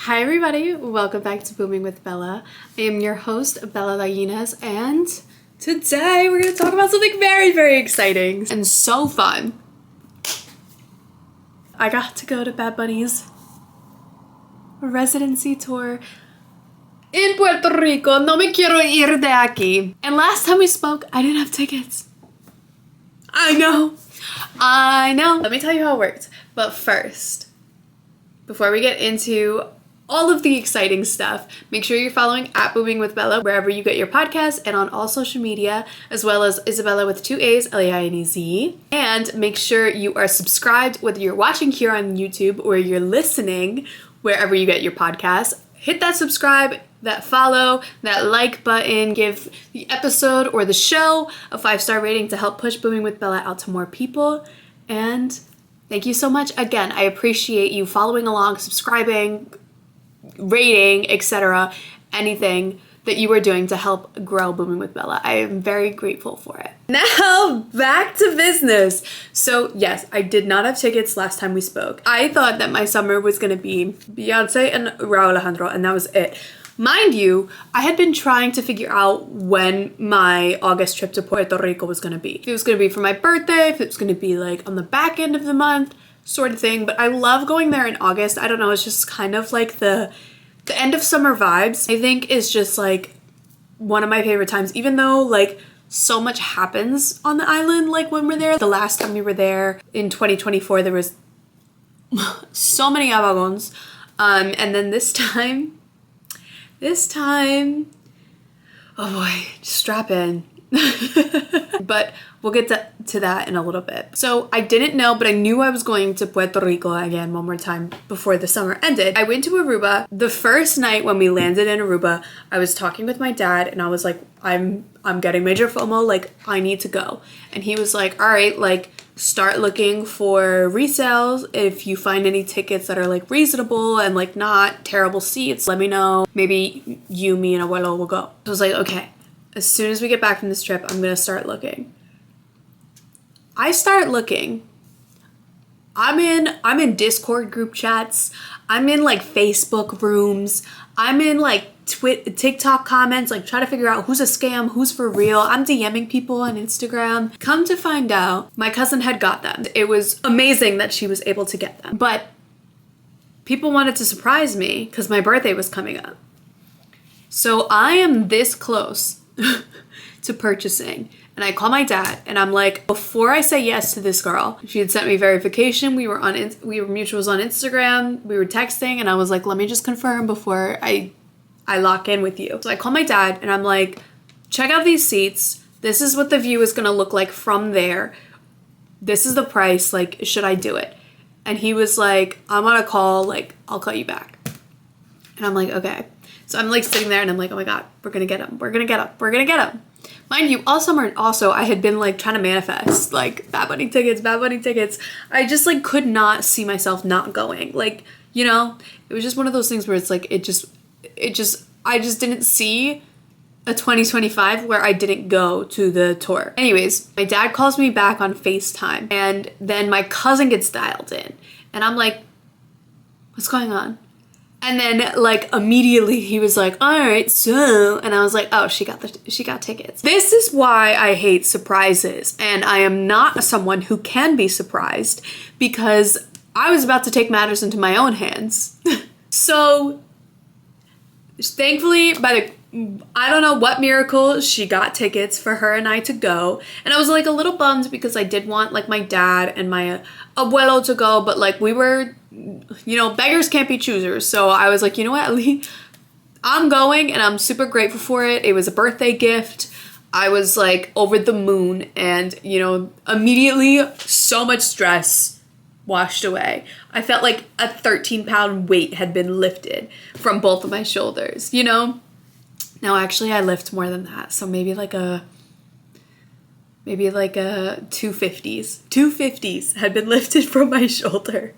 Hi everybody, welcome back to Booming with Bella. I am your host, Bella Lagunas, and today we're going to talk about something very, very exciting and so fun. I got to go to Bad Bunny's residency tour in Puerto Rico. No me quiero ir de aquí. And last time we spoke, I didn't have tickets. I know. Let me tell you how it worked. But first, before we get into all of the exciting stuff, make sure you're following at Booming with Bella wherever you get your podcasts and on all social media, as well as Isabella with 2 A's, L-A-I-N-E-Z. And make sure you are subscribed, whether you're watching here on YouTube or you're listening wherever you get your podcasts. Hit that subscribe, that follow, that like button, give the episode or the show a 5-star rating to help push Booming with Bella out to more people. And thank you so much. Again, I appreciate you following along, subscribing, rating, etc. Anything that you are doing to help grow Booming with Bella. I am very grateful for it. Now, back to business. So yes, I did not have tickets last time we spoke. I thought that my summer was going to be Beyonce and Raul Alejandro, and that was it. Mind you, I had been trying to figure out when my August trip to Puerto Rico was going to be. If it was going to be for my birthday, if it was going to be like on the back end of the month, sort of thing. But I love going there in August. I don't know, it's just kind of like the end of summer vibes. I think is just like one of my favorite times, even though like so much happens on the island like when we're there. The last time we were there in 2024, there was so many apagons. And then this time, oh boy, just strap in. But we'll get to that in a little bit. So I didn't know, but I knew I was going to Puerto Rico again one more time before the summer ended. I went to Aruba. The first night when we landed in Aruba, I was talking with my dad and I was like, I'm getting major FOMO, like I need to go. And he was like, all right, like start looking for resales. If you find any tickets that are like reasonable and like not terrible seats, let me know. Maybe you, me, and Abuelo will go. So I was like, okay. As soon as we get back from this trip, I'm gonna start looking. I start looking. I'm in Discord group chats. I'm in like Facebook rooms. I'm in like TikTok comments, like try to figure out who's a scam, who's for real. I'm DMing people on Instagram. Come to find out, my cousin had got them. It was amazing that she was able to get them. But people wanted to surprise me because my birthday was coming up. So I am this close to purchasing, and I call my dad and I'm like, before I say yes to this girl, she had sent me verification, we were mutuals on Instagram, we were texting, and I was like, let me just confirm before I lock in with you. So I call my dad and I'm like, check out these seats, this is what the view is gonna look like from there, this is the price, like should I do it? And he was like, I'm on a call, like I'll call you back. And I'm like, okay. So I'm like sitting there and I'm like, oh my God, we're gonna get him. We're gonna get him. We're gonna get him. Mind you, all summer also I had been like trying to manifest like Bad Bunny tickets. I just like could not see myself not going. Like, you know, it was just one of those things where it's like, I just didn't see a 2025 where I didn't go to the tour. Anyways, my dad calls me back on FaceTime and then my cousin gets dialed in and I'm like, what's going on? And then like immediately he was like, all right, so, and I was like, oh, she got tickets. This is why I hate surprises. And I am not someone who can be surprised because I was about to take matters into my own hands. So thankfully I don't know what miracle, she got tickets for her and I to go. And I was like a little bummed because I did want like my dad and my abuelo to go, but like we were, you know, beggars can't be choosers. So I was like, you know what, at least I'm going and I'm super grateful for it. It was a birthday gift. I was like over the moon and, you know, immediately so much stress washed away. I felt like a 13-pound weight had been lifted from both of my shoulders, you know? Now, actually, I lift more than that, so maybe like a 250s. 250s had been lifted from my shoulder.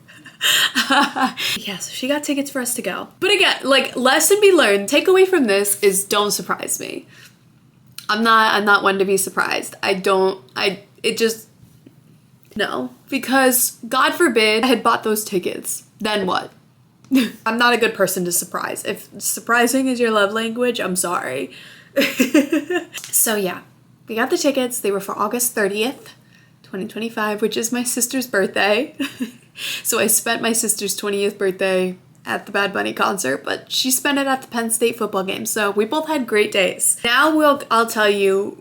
Yeah, so she got tickets for us to go. But again, like, lesson be learned, takeaway from this is don't surprise me. I'm not one to be surprised. No. Because, God forbid, I had bought those tickets. Then what? I'm not a good person to surprise. If surprising is your love language, I'm sorry. So yeah, we got the tickets. They were for August 30th, 2025, which is my sister's birthday. So I spent my sister's 20th birthday at the Bad Bunny concert, but she spent it at the Penn State football game. So we both had great days. Now I'll tell you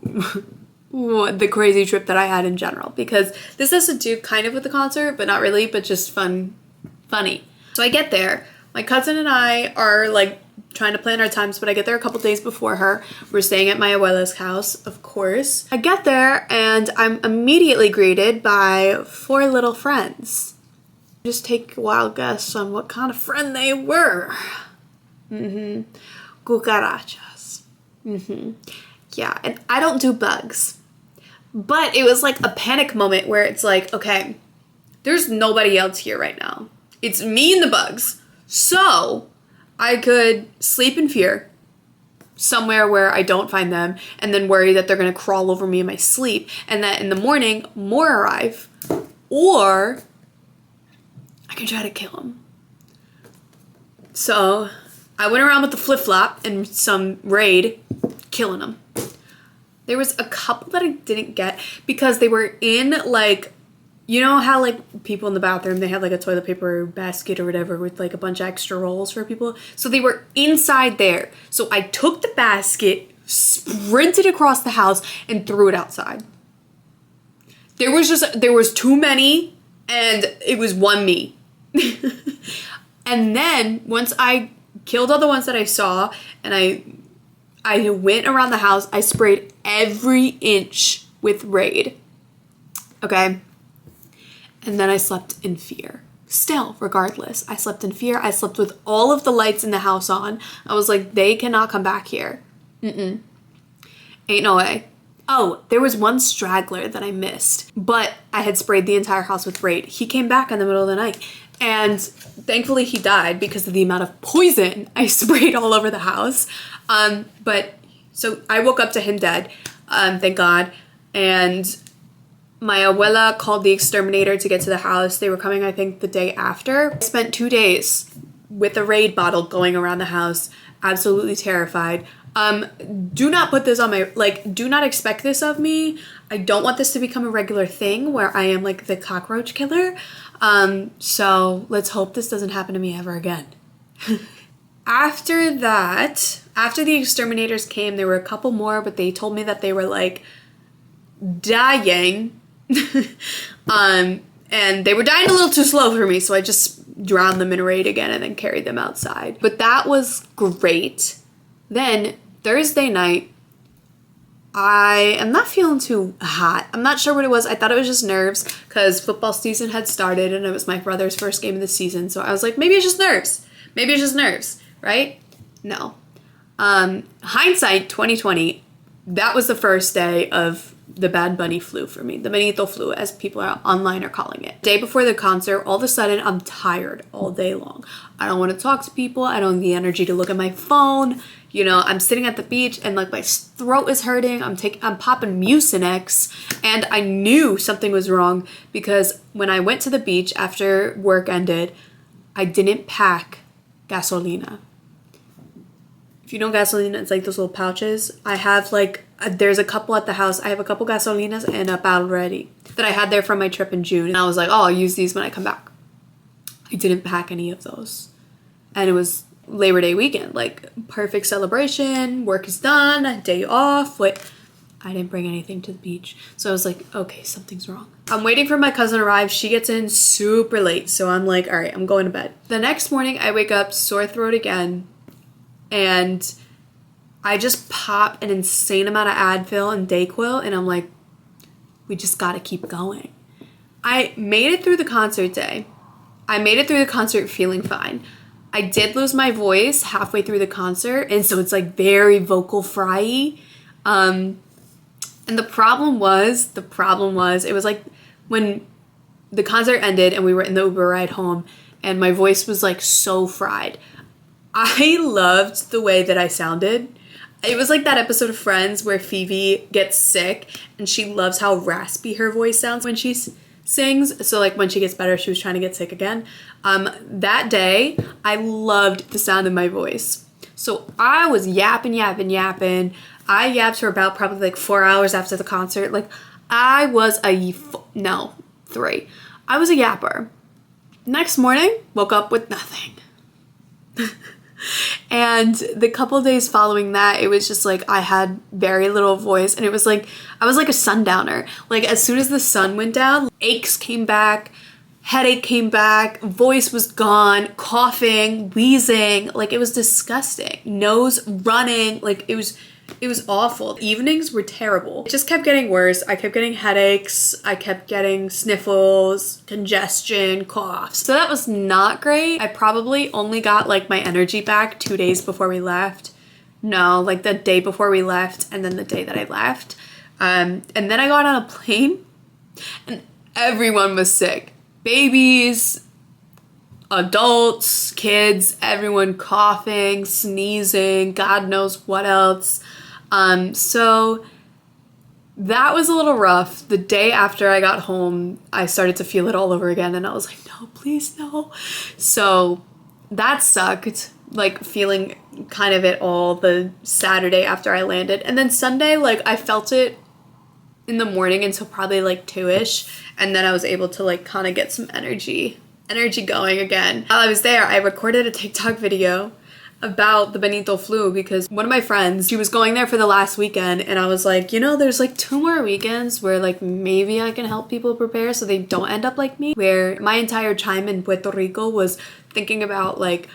the crazy trip that I had in general, because this has to do kind of with the concert, but not really, but just funny. So I get there. My cousin and I are like trying to plan our times, but I get there a couple days before her. We're staying at my abuela's house, of course. I get there and I'm immediately greeted by 4 little friends. Just take a wild guess on what kind of friend they were. Cucarachas. Yeah, and I don't do bugs. But it was like a panic moment where it's like, okay, there's nobody else here right now. It's me and the bugs. So I could sleep in fear somewhere where I don't find them and then worry that they're going to crawl over me in my sleep and that in the morning more arrive, or I can try to kill them. So I went around with the flip-flop and some raid, killing them. There was a couple that I didn't get because they were in like, you know how like people in the bathroom, they have like a toilet paper basket or whatever with like a bunch of extra rolls for people. So they were inside there. So I took the basket, sprinted across the house and threw it outside. There was too many and it was one me. And then once I killed all the ones that I saw and I went around the house, I sprayed every inch with Raid. Okay? And then I slept in fear. Still, regardless, I slept in fear. I slept with all of the lights in the house on. I was like, they cannot come back here. Ain't no way. Oh, there was one straggler that I missed, but I had sprayed the entire house with Raid. He came back in the middle of the night, and thankfully he died because of the amount of poison I sprayed all over the house. But so I woke up to him dead, thank God, and my abuela called the exterminator to get to the house. They were coming, I think, the day after. I spent 2 days with a Raid bottle going around the house, absolutely terrified. Do not put this on my, do not expect this of me. I don't want this to become a regular thing where I am like the cockroach killer. So let's hope this doesn't happen to me ever again. After that, after the exterminators came, there were a couple more, but they told me that they were like dying. And they were dying a little too slow for me, so I just drowned them in Raid again and then carried them outside. But that was great. Then Thursday night, I am not feeling too hot. I'm not sure what it was. I thought it was just nerves because football season had started and it was my brother's first game of the season. So I was like, maybe it's just nerves. Maybe it's just nerves, right? No. Hindsight 2020, that was the first day of the Bad Bunny flu for me. The Benito flu, as people online are calling it. Day before the concert, all of a sudden, I'm tired all day long. I don't want to talk to people. I don't have the energy to look at my phone. You know, I'm sitting at the beach and like my throat is hurting. I'm popping Mucinex, and I knew something was wrong because when I went to the beach after work ended, I didn't pack gasolina. If you know gasolina, it's like those little pouches. I have like, there's a couple at the house. I have a couple gasolinas and a bottle ready that I had there from my trip in June. And I was like, oh, I'll use these when I come back. I didn't pack any of those. And it was Labor Day weekend, like perfect celebration, work is done, day off. Wait, I didn't bring anything to the beach. So I was like, okay, something's wrong. I'm waiting for my cousin to arrive. She gets in super late. So I'm like, all right, I'm going to bed. The next morning I wake up, sore throat again. And I just pop an insane amount of Advil and Dayquil, and I'm like, we just gotta keep going. I made it through the concert day. I made it through the concert feeling fine. I did lose my voice halfway through the concert, and so it's like very vocal fry-y. And the problem was, it was like when the concert ended and we were in the Uber ride home, and my voice was like so fried. I loved the way that I sounded. It was like that episode of Friends where Phoebe gets sick and she loves how raspy her voice sounds when she's sings. So like when she gets better, she was trying to get sick again. That day, I loved the sound of my voice. So I was yapping. I yapped for about probably like 4 hours after the concert. Like I was a, no, 3. I was a yapper. Next morning, woke up with nothing. And the couple days following that, it was just like I had very little voice, and it was like I was like a sundowner. Like as soon as the sun went down, aches came back, headache came back, voice was gone, coughing, wheezing, like it was disgusting. Nose running, like it was awful. Evenings were terrible. It just kept getting worse. I kept getting headaches. I kept getting sniffles, congestion, coughs. So that was not great. I probably only got like my energy back 2 days before we left. No, like the day before we left and then the day that I left. And then I got on a plane and everyone was sick. Babies, adults, kids, everyone coughing, sneezing, God knows what else. So that was a little rough. The day after I got home, I started to feel it all over again, and I was like, no, please, no. So that sucked, like feeling kind of it all the Saturday after I landed. And then Sunday, like I felt it in the morning until probably like 2-ish, and then I was able to like kind of get some energy going again. While I was there, I recorded a TikTok video about the Benito flu because one of my friends, she was going there for the last weekend, and I was like, you know, there's like 2 more weekends where like maybe I can help people prepare so they don't end up like me, where my entire time in Puerto Rico was thinking about like,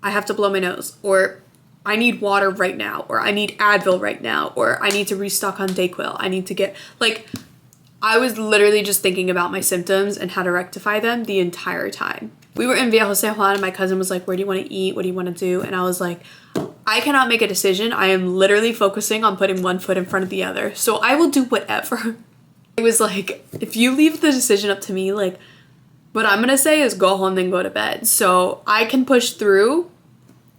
I have to blow my nose, or I need water right now, or I need Advil right now, or I need to restock on Dayquil. I need to get, like, I was literally just thinking about my symptoms and how to rectify them the entire time. We were in Viejo San Juan and my cousin was like, where do you want to eat? What do you want to do? And I was like, I cannot make a decision. I am literally focusing on putting one foot in front of the other. So I will do whatever. It was like, if you leave the decision up to me, like, what I'm going to say is go home and go to bed. So I can push through,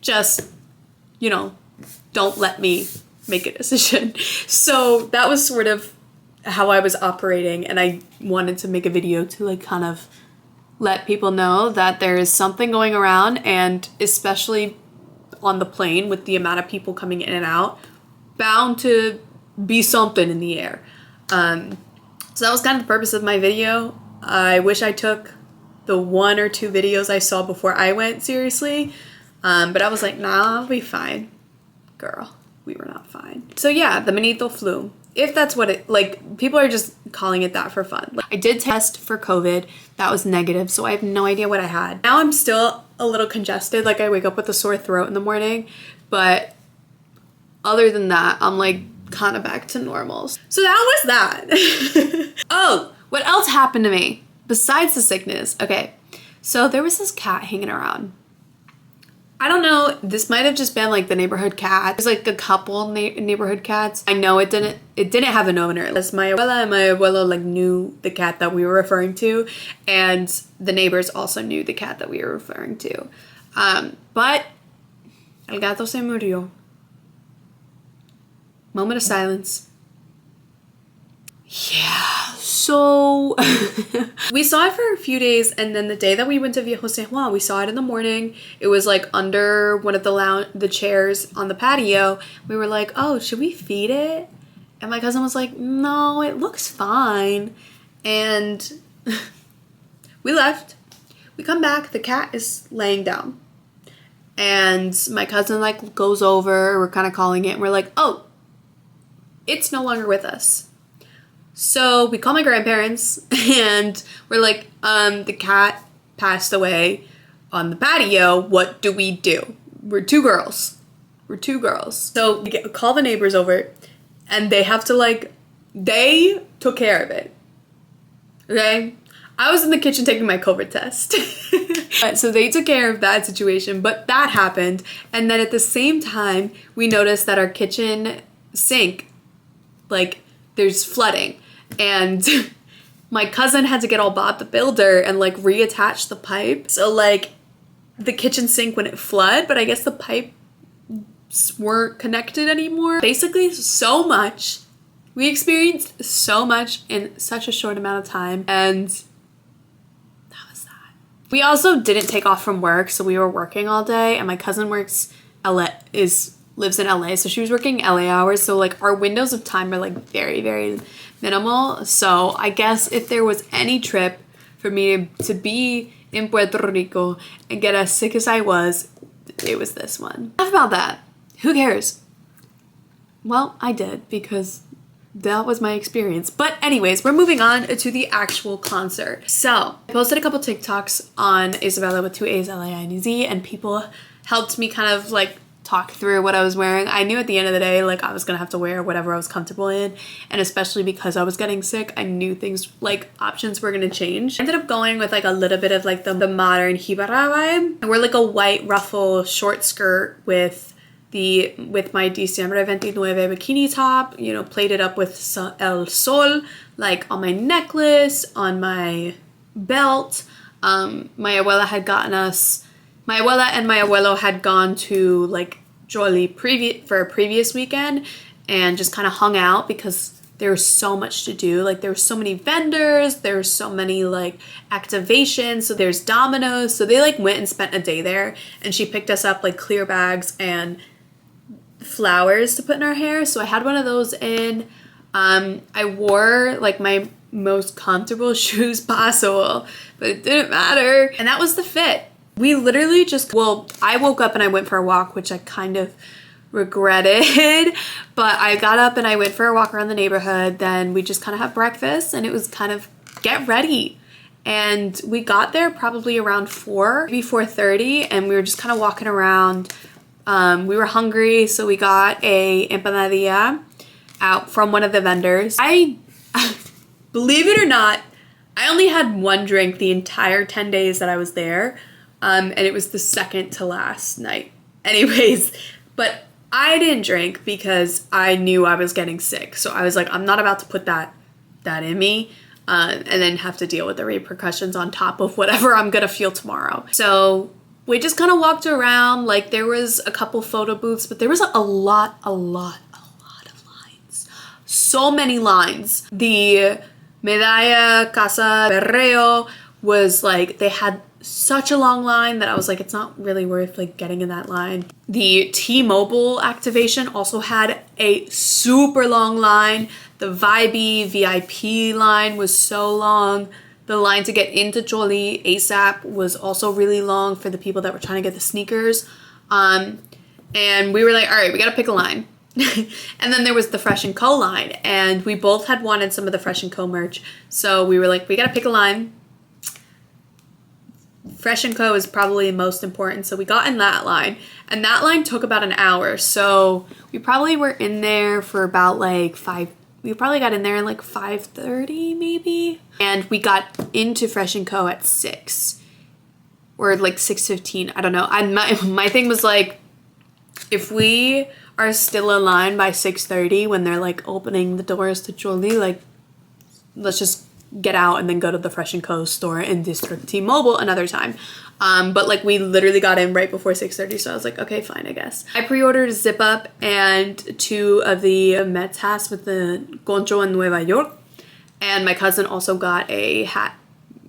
just, you know, don't let me make a decision. So that was sort of how I was operating, and I wanted to make a video to like kind of let people know that there is something going around, and especially on the plane with the amount of people coming in and out, bound to be something in the air. So that was kind of the purpose of my video. I wish I took the 1 or 2 videos I saw before I went seriously, but I was like, nah, I'll be fine. Girl, we were not fine. So yeah, the Benito flu. If that's what it, like, people are just calling it that for fun. Like, I did test for COVID. That was negative, so I have no idea what I had. Now I'm still a little congested. Like, I wake up with a sore throat in the morning, but other than that, I'm like kind of back to normal. So that was that. Oh, what else happened to me besides the sickness? Okay, so there was this cat hanging around. I don't know, this might have just been like the neighborhood cat. There's like a couple neighborhood cats. I know it didn't have an owner. As my abuela and my abuelo like knew the cat that we were referring to, and the neighbors also knew the cat that we were referring to. But el gato se murió. Moment of silence. Yeah, so we saw it for a few days, and then the day that we went to Viejo San Juan, we saw it in the morning. It was like under one of the chairs on the patio. We were like, oh, should we feed it? And my cousin was like, no, it looks fine. And we left. We come back, the cat is laying down. And my cousin like goes over, we're kind of calling it, and we're like, oh, it's no longer with us. So we call my grandparents and we're like, the cat passed away on the patio. What do we do? We're two girls. So we call the neighbors over, and they have to like, they took care of it. Okay? I was in the kitchen taking my COVID test. So they took care of that situation, but that happened. And then at the same time, we noticed that our kitchen sink, like, there's flooding. And my cousin had to get all Bob the Builder and like reattach the pipe. So like the kitchen sink wouldn't flood, but I guess the pipes weren't connected anymore. Basically so much We experienced so much in such a short amount of time, and that was that. We also didn't take off from work, so we were working all day, and my cousin lives in LA, so she was working LA hours, so like our windows of time are like very, very minimal. So I guess if there was any trip for me to be in Puerto Rico and get as sick as I was, it was this one. Enough about that. Who cares? Well, I did, because that was my experience. But anyways, we're moving on to the actual concert. So I posted a couple TikToks on Isabella with 2 A's, L-A-I-N-E-Z, and people helped me kind of like talk through what I was wearing. I knew at the end of the day, like, I was gonna have to wear whatever I was comfortable in, and especially because I was getting sick, I knew things, like, options were gonna change. I ended up going with like a little bit of like the modern Hibara vibe. I wore like a white ruffle short skirt with my Diciembre 29 bikini top, you know, plated up with El Sol, like on my necklace, on my belt. My abuela and my abuelo had gone to like Jolie for a previous weekend and just kind of hung out because there was so much to do. Like, there were so many vendors, there were so many like activations, so there's dominoes, so they like went and spent a day there, and she picked us up like clear bags and flowers to put in our hair. So I had one of those in. I wore like my most comfortable shoes possible, but it didn't matter, and that was the fit. We literally just, well, I woke up and I went for a walk, which I kind of regretted, but I got up and I went for a walk around the neighborhood. Then we just kind of had breakfast, and it was kind of get ready. And we got there probably around 4, maybe 4:30, and we were just kind of walking around. We were hungry, so we got a empanadilla out from one of the vendors. Believe it or not, I only had one drink the entire 10 days that I was there. And it was the second to last night. Anyways, but I didn't drink because I knew I was getting sick. So I was like, I'm not about to put that in me and then have to deal with the repercussions on top of whatever I'm gonna feel tomorrow. So we just kind of walked around. Like, there was a couple photo booths, but there was a lot of lines. So many lines. The Medalla Casa Berreo was like, they had such a long line that I was like, it's not really worth like getting in that line. The T-Mobile activation also had a super long line. The Vibey VIP line was so long. The line to get into Jolie ASAP was also really long for the people that were trying to get the sneakers. And we were like, all right, we gotta pick a line. And then there was the Fresh & Co line, and we both had wanted some of the Fresh & Co merch. So we were like, we gotta pick a line. Fresh & Co is probably most important, so we got in that line, and that line took about an hour. So we probably were in there for about like we probably got in there in like 5:30 maybe, and we got into Fresh & Co at 6 or like 6:15. I don't know. My thing was like, if we are still in line by 6:30 when they're like opening the doors to Jolie, like, let's just get out and then go to the Fresh & Co store in District T-Mobile another time. But like, we literally got in right before 6:30, so I was like, okay, fine, I guess. I pre-ordered a zip up and 2 of the Mets hats with the Concho en Nueva York, and my cousin also got a hat,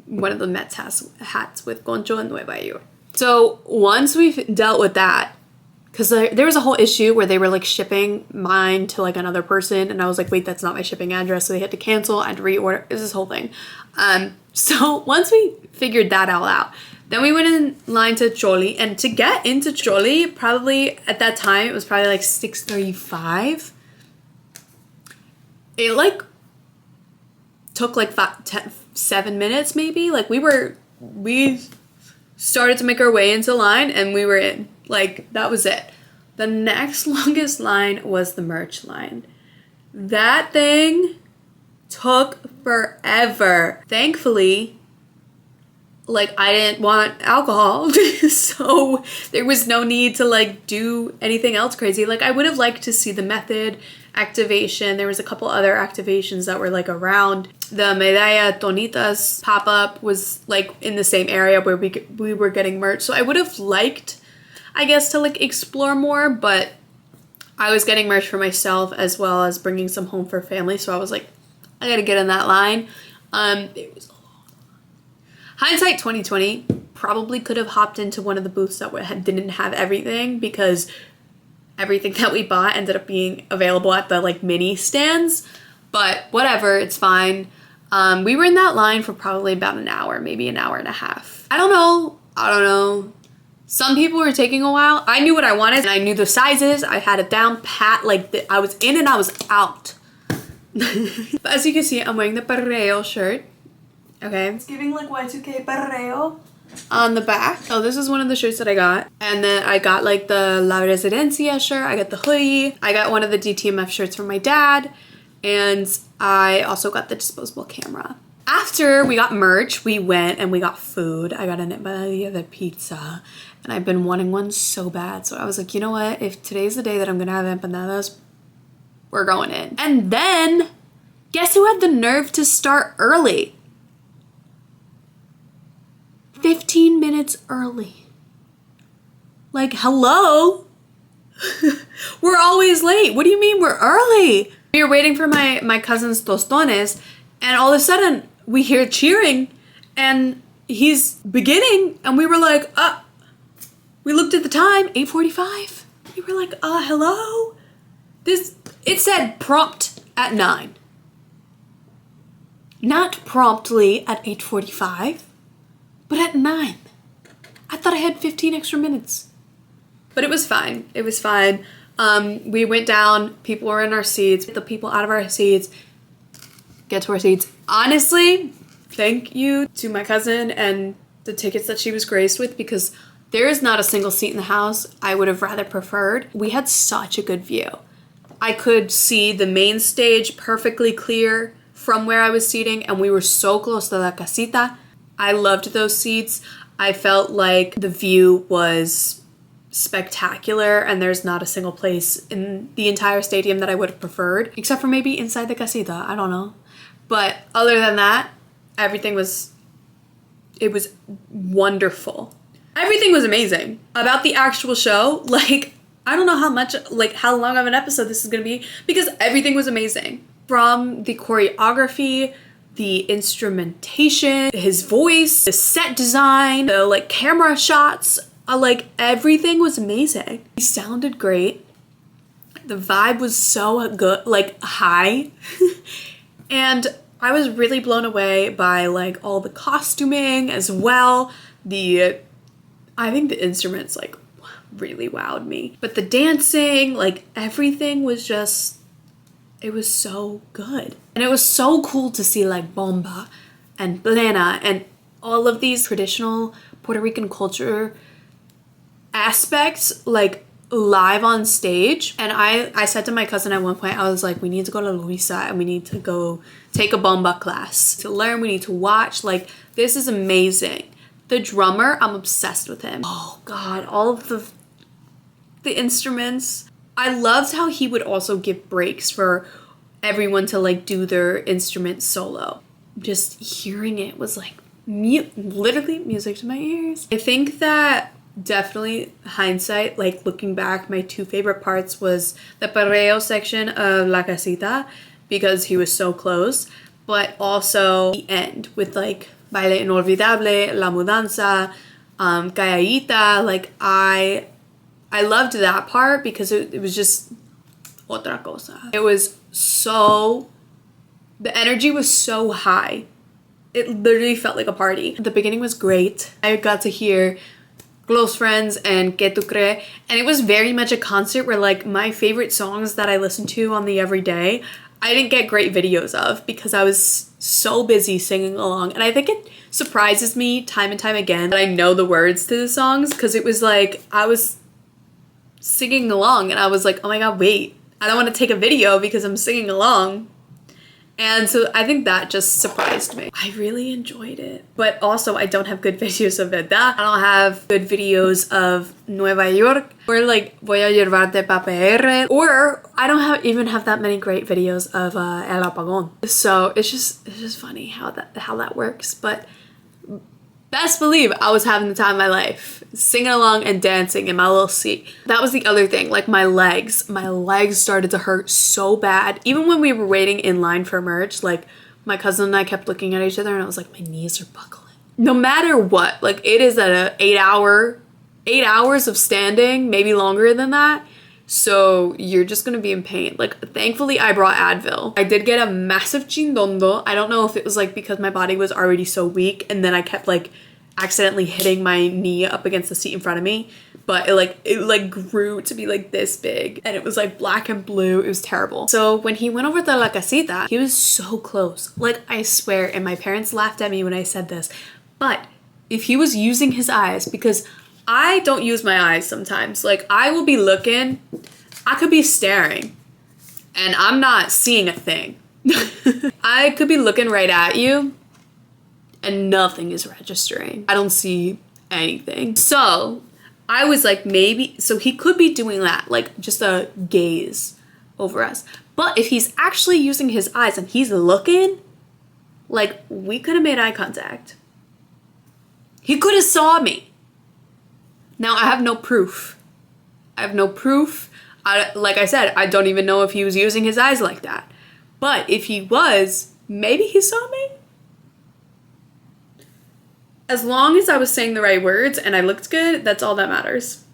one of the Mets hats with Concho en Nueva York. So once we've dealt with that, because there was a whole issue where they were like shipping mine to like another person, and I was like, wait, that's not my shipping address, so they had to cancel. I had to reorder. It was this whole thing. So once we figured that all out, then we went in line to Jolie, and to get into Jolie, probably at that time it was probably like 6:35. It like took like 7 minutes maybe. Like, we started to make our way into line and we were in. Like, that was it. The next longest line was the merch line. That thing took forever. Thankfully, like, I didn't want alcohol, so there was no need to like do anything else crazy. Like, I would have liked to see the Method activation. There was a couple other activations that were like around. The Medalla Tonitas pop-up was like in the same area where we were getting merch. So I would have liked, I guess, to like explore more, but I was getting merch for myself as well as bringing some home for family. So I was like, I gotta get in that line. It was a long line. Hindsight 2020, probably could have hopped into one of the booths that didn't have everything, because everything that we bought ended up being available at the like mini stands, but whatever, it's fine. We were in that line for probably about an hour, maybe an hour and a half. I don't know. Some people were taking a while. I knew what I wanted and I knew the sizes. I had it down pat, like I was in and I was out. But as you can see, I'm wearing the Perreo shirt. Okay. It's giving like Y2K Perreo on the back. So this is one of the shirts that I got. And then I got like the La Residencia shirt. I got the hoodie. I got one of the DTMF shirts from my dad. And I also got the disposable camera. After we got merch, we went and we got food. I got an empanadilla de pizza. And I've been wanting one so bad. So I was like, you know what? If today's the day that I'm gonna have empanadas, we're going in. And then, guess who had the nerve to start early? 15 minutes early. Like, hello? We're always late. What do you mean we're early? We were waiting for my cousin's tostones, and all of a sudden we hear cheering and he's beginning, and we were like, we looked at the time, 8:45. We were like, hello? It said prompt at 9. Not promptly at 8:45. But at 9, I thought I had 15 extra minutes. But it was fine. It was fine. We went down. People were in our seats. The people out of our seats get to our seats. Honestly, thank you to my cousin and the tickets that she was graced with, because there is not a single seat in the house I would have rather preferred. We had such a good view. I could see the main stage perfectly clear from where I was seating, and we were so close to la casita. I loved those seats. I felt like the view was spectacular, and there's not a single place in the entire stadium that I would have preferred, except for maybe inside the casita. I don't know. But other than that, it was wonderful. Everything was amazing. About the actual show, like, I don't know how long of an episode this is gonna be, because everything was amazing. From the choreography, the instrumentation, his voice, the set design, the like camera shots, like everything was amazing. He sounded great. The vibe was so good, like high. And I was really blown away by like all the costuming as well. I think the instruments like really wowed me. But the dancing, like everything was just, it was so good. And it was so cool to see like bomba and plena and all of these traditional Puerto Rican culture aspects like live on stage. And I said to my cousin at one point, I was like, we need to go to Luisa and we need to go take a bomba class to learn. We need to watch. Like, this is amazing. The drummer, I'm obsessed with him. Oh God, all of the instruments. I loved how he would also give breaks for everyone to like do their instrument solo. Just hearing it was like literally music to my ears. I think that definitely hindsight, like looking back, my two favorite parts was the perreo section of La Casita, because he was so close, but also the end with like Baile Inolvidable, La Mudanza, Calladita. Like I loved that part because it was just otra cosa. It was so, the energy was so high. It literally felt like a party. The beginning was great. I got to hear Close Friends and Que Tu Cree, and it was very much a concert where like my favorite songs that I listen to on the everyday, I didn't get great videos of because I was so busy singing along. And I think it surprises me time and time again that I know the words to the songs, because it was like I was singing along and I was like, oh my God, wait, I don't want to take a video because I'm singing along. And so I think that just surprised me. I really enjoyed it. But also I don't have good videos of Verdad. I don't have good videos of Nueva York, or like Voy a Llevarte pa PR, or I don't even have that many great videos of El Apagón. So it's just funny how that works. But Best believe I was having the time of my life, singing along and dancing in my little seat. That was the other thing, like my legs started to hurt so bad. Even when we were waiting in line for merch, like my cousin and I kept looking at each other and I was like, my knees are buckling. No matter what, like it is at 8 hours of standing, maybe longer than that. So you're just gonna be in pain. Like thankfully I brought Advil. I did get a massive chindondo. I don't know if it was like because my body was already so weak and then I kept like accidentally hitting my knee up against the seat in front of me, but it grew to be like this big and it was like black and blue. It was terrible. So when he went over to La Casita, he was so close. Like I swear, and my parents laughed at me when I said this, but if he was using his eyes, because I don't use my eyes sometimes. Like I will be looking, I could be staring and I'm not seeing a thing. I could be looking right at you and nothing is registering. I don't see anything. So I was like, maybe, so he could be doing that, like just a gaze over us. But if he's actually using his eyes and he's looking, like we could have made eye contact. He could have saw me. Now, I have no proof. Like I said, I don't even know if he was using his eyes like that. But if he was, maybe he saw me. As long as I was saying the right words and I looked good, that's all that matters.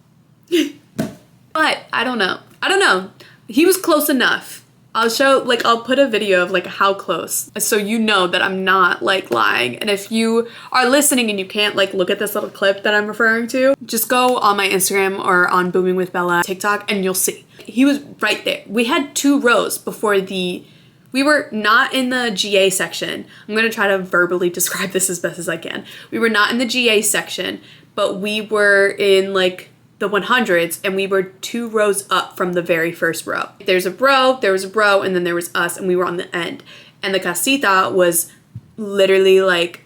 But I don't know. He was close enough. I'll put a video of like how close, so you know that I'm not like lying. And if you are listening and you can't like look at this little clip that I'm referring to, just go on my Instagram or on Boomin with Bella TikTok and you'll see. He was right there. We had 2 rows before we were not in the GA section. I'm gonna try to verbally describe this as best as I can. We were not in the GA section, but we were in like the 100s and we were 2 rows up from the very first row. There was a row, and then there was us and we were on the end. And the casita was literally like,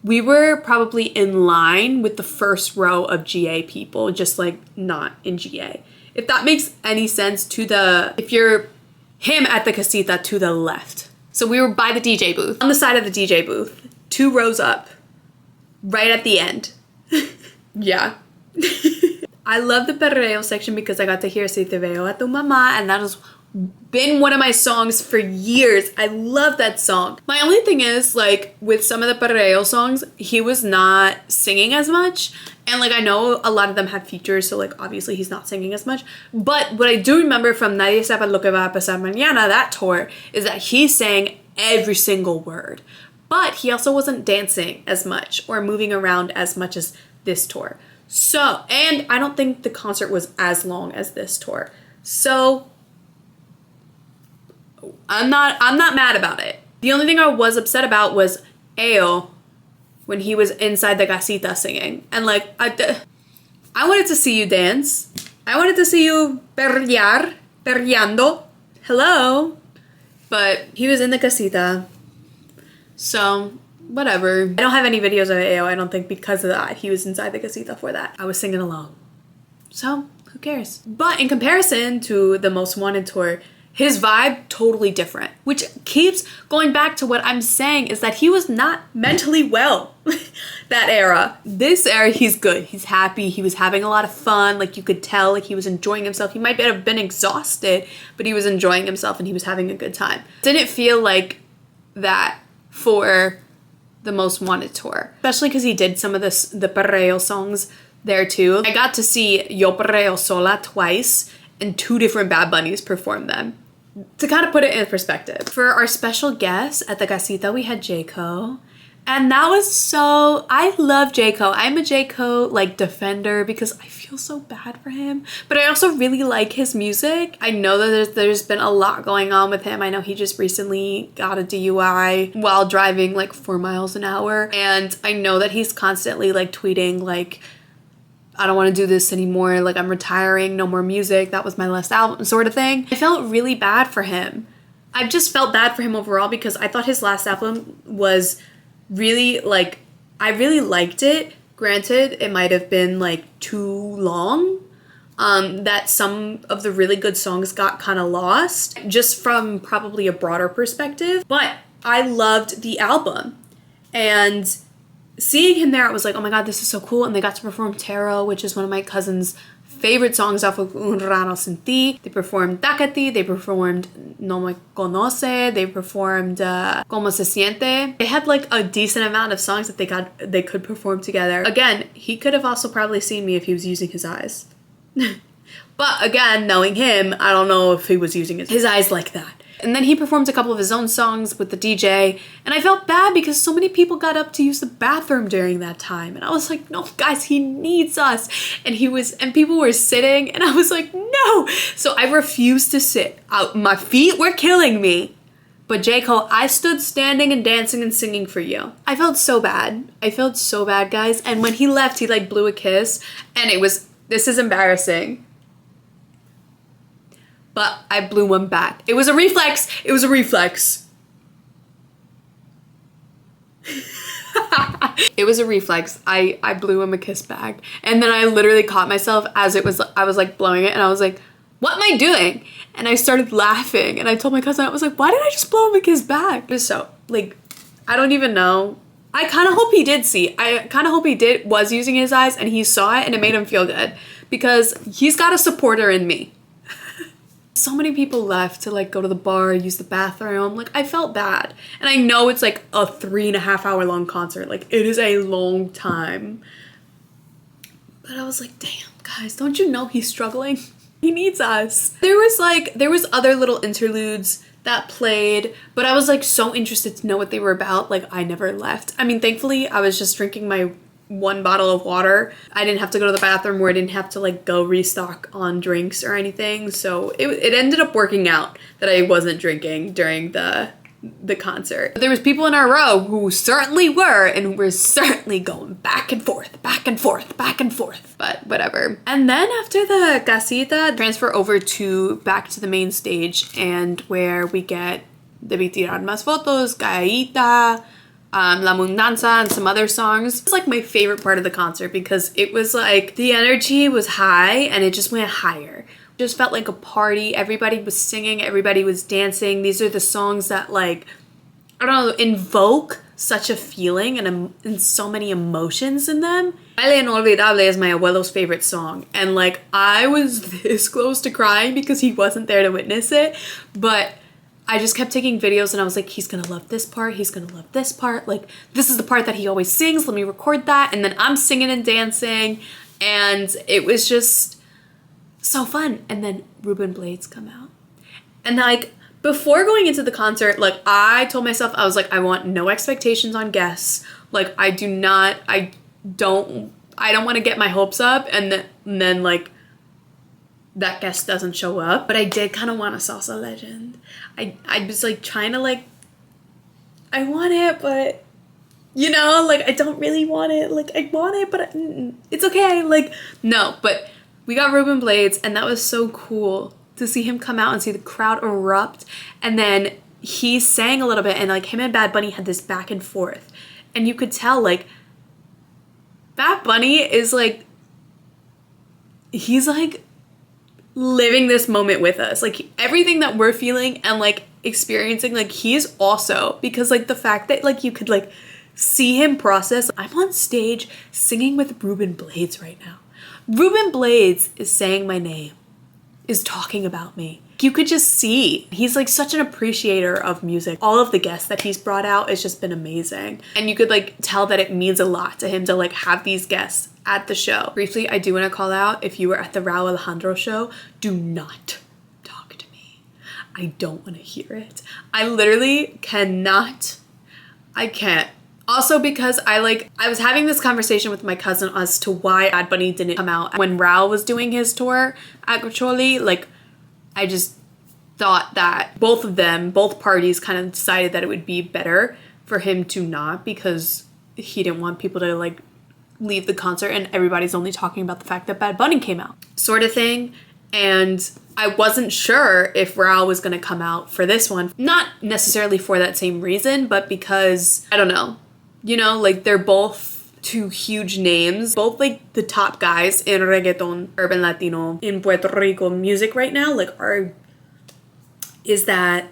we were probably in line with the first row of GA people, just like not in GA. If that makes any sense, if you're him at the casita to the left. So we were by the DJ booth, on the side of the DJ booth, 2 rows up, right at the end. Yeah. I love the perreo section because I got to hear Si Te Veo a Tu Mamá, and that has been one of my songs for years. I love that song. My only thing is, like, with some of the perreo songs, he was not singing as much. And, like, I know a lot of them have features, so, like, obviously he's not singing as much. But what I do remember from Nadie Sabe Lo Que Va a Pasar Mañana, that tour, is that he sang every single word. But he also wasn't dancing as much or moving around as much as this tour. So, and I don't think the concert was as long as this tour. So, I'm not mad about it. The only thing I was upset about was Ao when he was inside the casita singing. And like, I wanted to see you dance. I wanted to see you perreando. Hello. But he was in the casita. So, whatever. I don't have any videos of Ao, I don't think, because of that. He was inside the casita for that. I was singing along. So, who cares? But in comparison to the Most Wanted tour, his vibe, totally different. Which keeps going back to what I'm saying is that he was not mentally well that era. This era, he's good. He's happy. He was having a lot of fun. Like, you could tell, like, he was enjoying himself. He might have been exhausted, but he was enjoying himself and he was having a good time. Didn't feel like that for the Most Wanted tour. Especially because he did some of the perreo songs there too. I got to see Yo Perreo Sola twice and 2 different Bad Bunnies perform them. To kind of put it in perspective. For our special guest at the casita, we had J. Cole. And that was so, I love J. Cole. I'm a J. Cole like defender because I feel so bad for him. But I also really like his music. I know that there's been a lot going on with him. I know he just recently got a DUI while driving like 4 miles an hour. And I know that he's constantly like tweeting like, I don't want to do this anymore, like I'm retiring, no more music, that was my last album, sort of thing. I felt really bad for him. I've just felt bad for him overall because I thought his last album was really, like, I really liked it. Granted, it might have been like too long, that some of the really good songs got kind of lost, just from probably a broader perspective, but I loved the album. And seeing him there, I was like, oh my god, this is so cool. And they got to perform Tarot, which is one of my cousin's favorite songs off of Un Rano Sin Ti. They performed Takati, they performed No Me Conoce, they performed Como Se Siente. They had like a decent amount of songs that they could perform together. Again, he could have also probably seen me if he was using his eyes. But again, knowing him, I don't know if he was using his eyes like that. And then he performed a couple of his own songs with the DJ, and I felt bad because so many people got up to use the bathroom during that time. And I was like, no, guys, he needs us. And people were sitting, and I was like, no. So I refused to sit. My feet were killing me. But J. Cole, I stood standing and dancing and singing for you. I felt so bad. I felt so bad, guys. And when he left, he like blew a kiss, and this is embarrassing. But I blew one back. It was a reflex. It was a reflex. It was a reflex. I blew him a kiss back. And then I literally caught myself as I was like blowing it, and I was like, what am I doing? And I started laughing, and I told my cousin, I was like, why did I just blow him a kiss back? So, like, I don't even know. I kind of hope he did see. I kind of hope he was using his eyes, and he saw it, and it made him feel good. Because he's got a supporter in me. So many people left to like go to the bar, use the bathroom. Like, I felt bad. And I know it's like a 3.5 hour long concert. Like, it is a long time. But I was like, damn, guys, don't you know he's struggling? He needs us. There was other little interludes that played, but I was like so interested to know what they were about. Like, I never left. I mean, thankfully I was just drinking my 1 bottle of water. I didn't have to go to the bathroom, or I didn't have to like go restock on drinks or anything. So it ended up working out that I wasn't drinking during the concert. But there was people in our row who certainly were, and we're certainly going back and forth, back and forth, back and forth. But whatever. And then after the casita, transfer over back to the main stage, and where we get Debí Tirar Más Fotos, Caíta, La Mundanza, and some other songs. It's like my favorite part of the concert because it was like the energy was high and it just went higher. It just felt like a party. Everybody was singing, everybody was dancing. These are the songs that, like, I don't know, invoke such a feeling and so many emotions in them. Baile Inolvidable is my abuelo's favorite song, and like I was this close to crying because he wasn't there to witness it, but I just kept taking videos and I was like, he's gonna love this part, he's gonna love this part, like this is the part that he always sings, let me record that. And then I'm singing and dancing, and it was just so fun. And then Ruben Blades come out, and like before going into the concert, like I told myself, I was like, I want no expectations on guests. Like I don't want to get my hopes up and then like that guest doesn't show up. But I did kind of want a salsa legend. I was like trying to like, I want it, but you know, like I don't really want it. Like I want it, but it's okay. Like no, but we got Ruben Blades, and that was so cool to see him come out and see the crowd erupt. And then he sang a little bit, and like him and Bad Bunny had this back and forth, and you could tell like Bad Bunny is like, he's like living this moment with us, like everything that we're feeling and like experiencing, like he's also, because like the fact that like you could like see him process. I'm on stage singing with Ruben Blades right now. Ruben Blades is saying my name, is talking about me. You could just see he's like such an appreciator of music. All of the guests that he's brought out has just been amazing, and you could like tell that it means a lot to him to like have these guests at the show. Briefly, I do want to call out, if you were at the Rauw Alejandro show, do not talk to me. I don't want to hear it. I literally cannot. I can't. Also because I was having this conversation with my cousin as to why Bad Bunny didn't come out when Rauw was doing his tour. Actually, like I just thought that both parties kind of decided that it would be better for him to not, because he didn't want people to like leave the concert and everybody's only talking about the fact that Bad Bunny came out, sort of thing. And I wasn't sure if Rauw was going to come out for this one. Not necessarily for that same reason, but because, I don't know, you know, like they're both two huge names, both like the top guys in reggaeton, urban Latino, in Puerto Rico music right now, like is that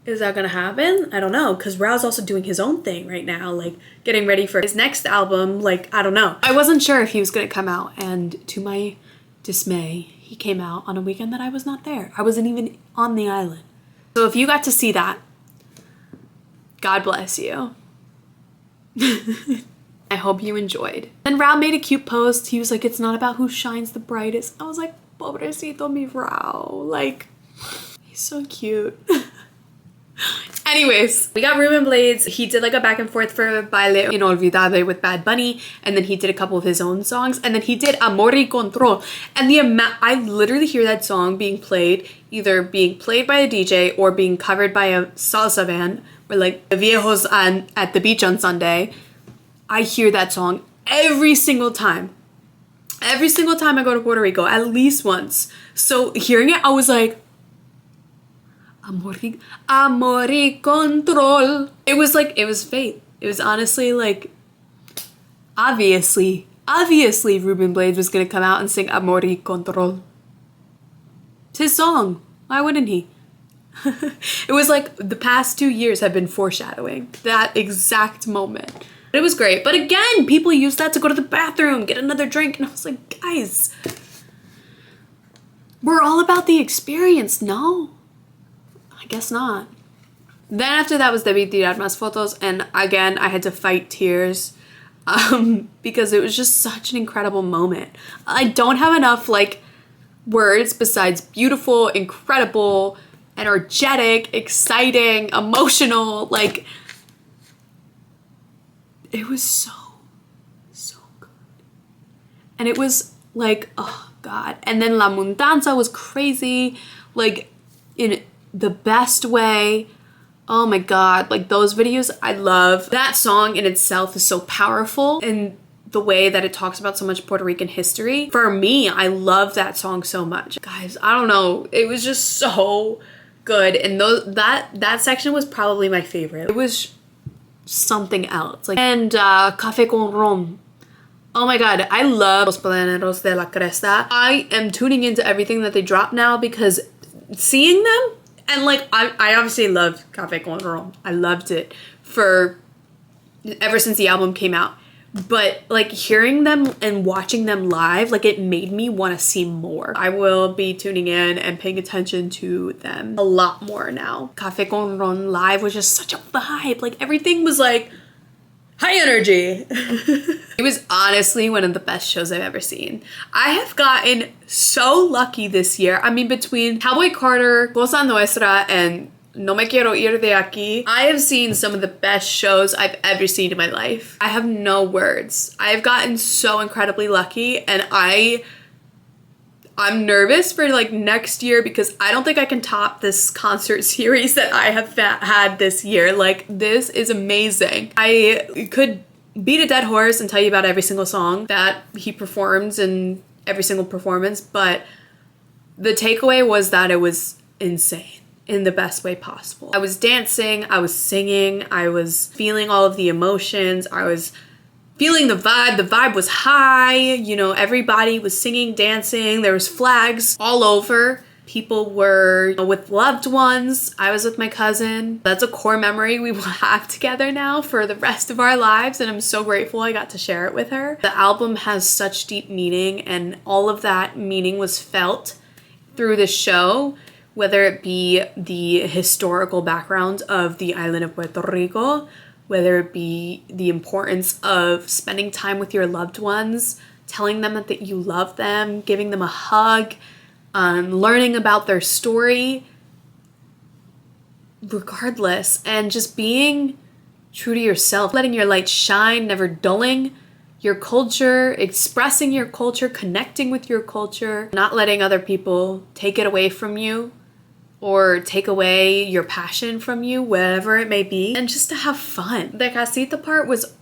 Is that gonna happen? I don't know, because Rao's also doing his own thing right now, like getting ready for his next album. Like, I don't know. I wasn't sure if he was gonna come out, and to my dismay, he came out on a weekend that I was not there. I wasn't even on the island. So if you got to see that, God bless you. I hope you enjoyed. Then Rao made a cute post. He was like, it's not about who shines the brightest. I was like, pobrecito mi Rao. Like, he's so cute. Anyways, we got Ruben Blades. He did like a back and forth for Baile Inolvidable with Bad Bunny, and then he did a couple of his own songs, and then he did Amor y Control. And the amount, I literally hear that song being played, either being played by a DJ or being covered by a salsa band, or like the viejos at the beach on Sunday. I hear that song every single time. Every single time I go to Puerto Rico, at least once. So hearing it, I was like, Amor y Control. It was like, it was fate. It was honestly like, obviously Ruben Blades was gonna come out and sing Amor y Control. It's his song. Why wouldn't he? It was like the past 2 years have been foreshadowing that exact moment. It was great. But again, people use that to go to the bathroom, get another drink. And I was like, guys, we're all about the experience, no? I guess not. Then after that was Debí Tirar Más Fotos, and again I had to fight tears because it was just such an incredible moment. I don't have enough like words besides beautiful, incredible, energetic, exciting, emotional. Like, it was so good. And it was like, oh God. And then La Mundanza was crazy, like in the best way. Oh my God, like those videos I love. That song in itself is so powerful, and the way that it talks about so much Puerto Rican history. For me, I love that song so much. Guys, I don't know, it was just so good. And that section was probably my favorite. It was something else. Like, and Café con Rom. Oh my God, I love Los Peleneros de la Cresta. I am tuning into everything that they drop now because seeing them, and like, I obviously loved Café con Rom. I loved it ever since the album came out. But like hearing them and watching them live, like it made me want to see more. I will be tuning in and paying attention to them a lot more now. Café con Ron live was just such a vibe. Like everything was like high energy. It was honestly one of the best shows I've ever seen. I have gotten so lucky this year. I mean, between Cowboy Carter, Cosa Nuestra, and No Me Quiero Ir de Aquí, I have seen some of the best shows I've ever seen in my life. I have no words. I have gotten so incredibly lucky, and I'm nervous for like next year because I don't think I can top this concert series that I have had this year. Like, this is amazing. I could beat a dead horse and tell you about every single song that he performs in every single performance, but the takeaway was that it was insane in the best way possible. I was dancing, I was singing, I was feeling all of the emotions, I was feeling the vibe was high, you know, everybody was singing, dancing, there was flags all over. People were with loved ones. I was with my cousin. That's a core memory we will have together now for the rest of our lives, and I'm so grateful I got to share it with her. The album has such deep meaning, and all of that meaning was felt through the show, whether it be the historical background of the island of Puerto Rico, whether it be the importance of spending time with your loved ones, telling them that you love them, giving them a hug, learning about their story, regardless, and just being true to yourself, letting your light shine, never dulling your culture, expressing your culture, connecting with your culture, not letting other people take it away from you or take away your passion from you, wherever it may be, and just to have fun. The casita part was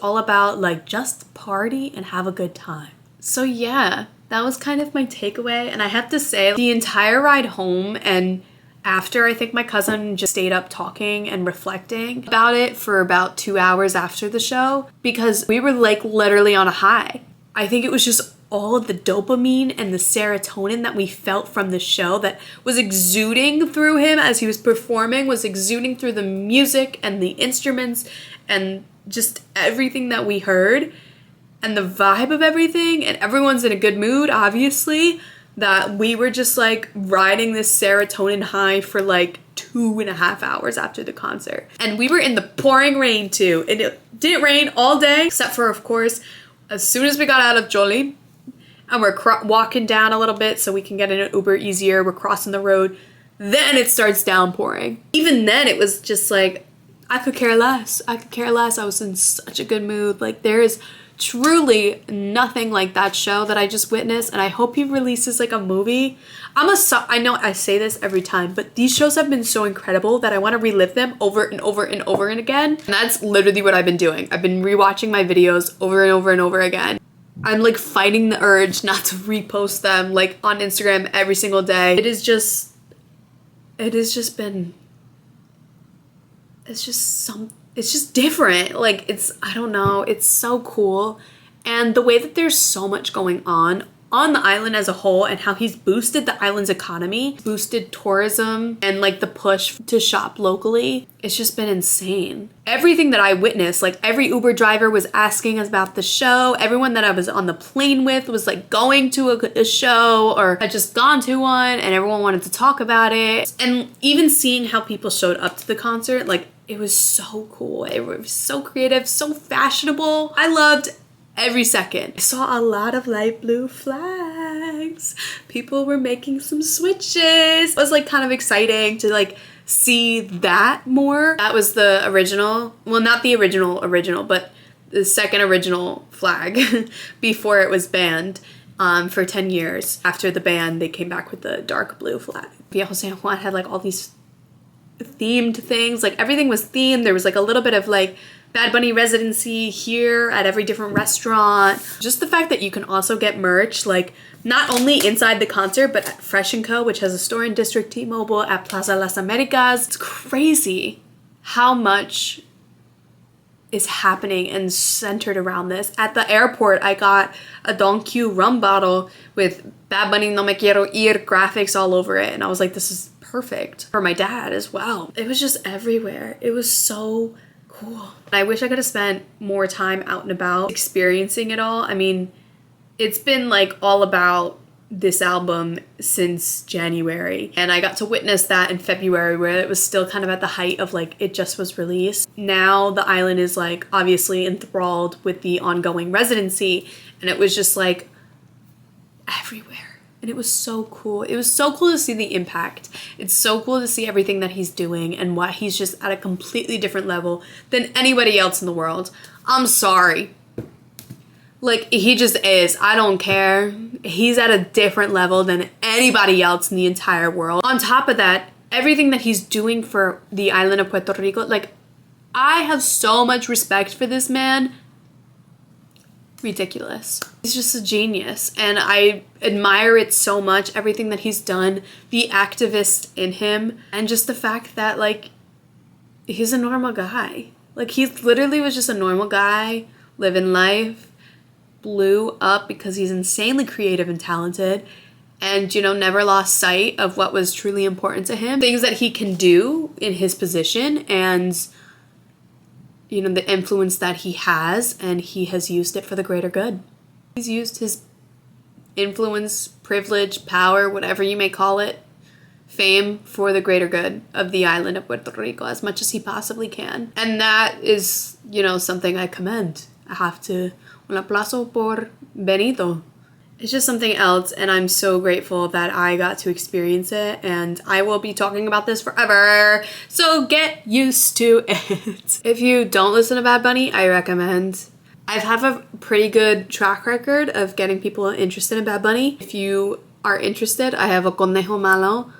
all about like just party and have a good time. So yeah, that was kind of my takeaway. And I have to say, the entire ride home and after, I think my cousin just stayed up talking and reflecting about it for about 2 hours after the show because we were like literally on a high. I think it was just all of the dopamine and the serotonin that we felt from the show that was exuding through him as he was performing, was exuding through the music and the instruments and just everything that we heard and the vibe of everything, and everyone's in a good mood, obviously, that we were just like riding this serotonin high for like 2.5 hours after the concert. And we were in the pouring rain too. And it didn't rain all day, except for, of course, as soon as we got out of Jolie and we're walking down a little bit so we can get in an Uber easier, we're crossing the road, then it starts downpouring. Even then it was just like, I could care less. I could care less. I was in such a good mood. Like, there is truly nothing like that show that I just witnessed, and I hope he releases like a movie. I know I say this every time, but these shows have been so incredible that I want to relive them over and over and over and again. And that's literally what I've been doing. I've been rewatching my videos over and over and over again. I'm like fighting the urge not to repost them like on Instagram every single day. It's just different. Like, I don't know, it's so cool. And the way that there's so much going on the island as a whole, and how he's boosted the island's economy, boosted tourism, and like the push to shop locally, it's just been insane. Everything that I witnessed, like every Uber driver was asking us about the show. Everyone that I was on the plane with was like going to a show or had just gone to one, and everyone wanted to talk about it. And even seeing how people showed up to the concert, like, it was so cool. It was so creative, so fashionable. I loved every second. I saw a lot of light blue flags. People were making some switches. It was like kind of exciting to like see that more. That was the original, well, not the original, but the second original flag before it was banned for 10 years. After the ban, they came back with the dark blue flag. Viejo San Juan had like all these themed things, like everything was themed. There was like a little bit of like Bad Bunny residency here at every different restaurant. Just the fact that you can also get merch, like not only inside the concert, but at Fresh & Co., which has a store in District T-Mobile, at Plaza Las Americas. It's crazy how much is happening and centered around this. At the airport, I got a Don Q rum bottle with Bad Bunny No Me Quiero Ir graphics all over it. And I was like, this is perfect for my dad as well. It was just everywhere. It was so cool. I wish I could have spent more time out and about experiencing it all. I mean, it's been like all about this album since January, and I got to witness that in February, where it was still kind of at the height of like it just was released. Now the island is like obviously enthralled with the ongoing residency, and it was just like everywhere. And it was so cool. It was so cool to see the impact. It's so cool to see everything that he's doing and why he's just at a completely different level than anybody else in the world. I'm sorry. Like, he just is. I don't care. He's at a different level than anybody else in the entire world. On top of that, everything that he's doing for the island of Puerto Rico, like, I have so much respect for this man. Ridiculous. He's just a genius, and I admire it so much, everything that he's done, the activist in him, and just the fact that like he's a normal guy. Like, he literally was just a normal guy living life, blew up because he's insanely creative and talented, and, you know, never lost sight of what was truly important to him, things that he can do in his position, and you know, the influence that he has, and he has used it for the greater good. He's used his influence, privilege, power, whatever you may call it, fame, for the greater good of the island of Puerto Rico as much as he possibly can. And that is, you know, something I commend. I have to, un aplauso por Benito. It's just something else, and I'm so grateful that I got to experience it, and I will be talking about this forever, so get used to it. If you don't listen to Bad Bunny, I recommend. I have a pretty good track record of getting people interested in Bad Bunny. If you are interested, I have a Conejo Malo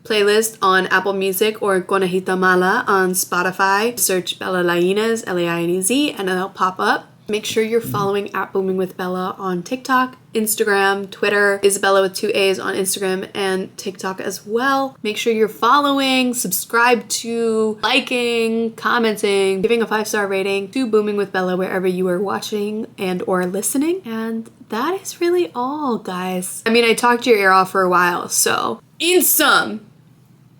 playlist on Apple Music or Conejita Mala on Spotify. Search Bella Lainez, L-A-I-N-E-Z, and it'll pop up. Make sure you're following at Boomin with Bella on TikTok, Instagram, Twitter, Isabella with 2 A's on Instagram and TikTok as well. Make sure you're following, subscribe to, liking, commenting, giving a 5-star rating to Boomin with Bella wherever you are watching and or listening. And that is really all, guys. I mean, I talked your ear off for a while, so in sum,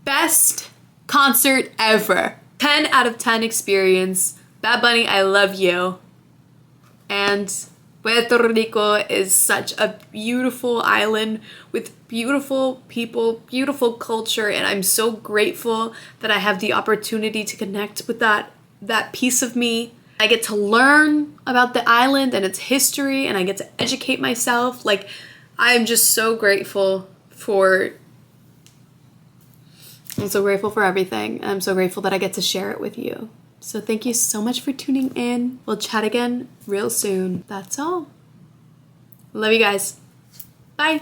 best concert ever. 10 out of 10 experience. Bad Bunny, I love you. And Puerto Rico is such a beautiful island with beautiful people, beautiful culture, and I'm so grateful that I have the opportunity to connect with that piece of me. I get to learn about the island and its history, and I get to educate myself. Like, I'm just so grateful for everything. I'm so grateful that I get to share it with you. So thank you so much for tuning in. We'll chat again real soon. That's all. Love you guys. Bye.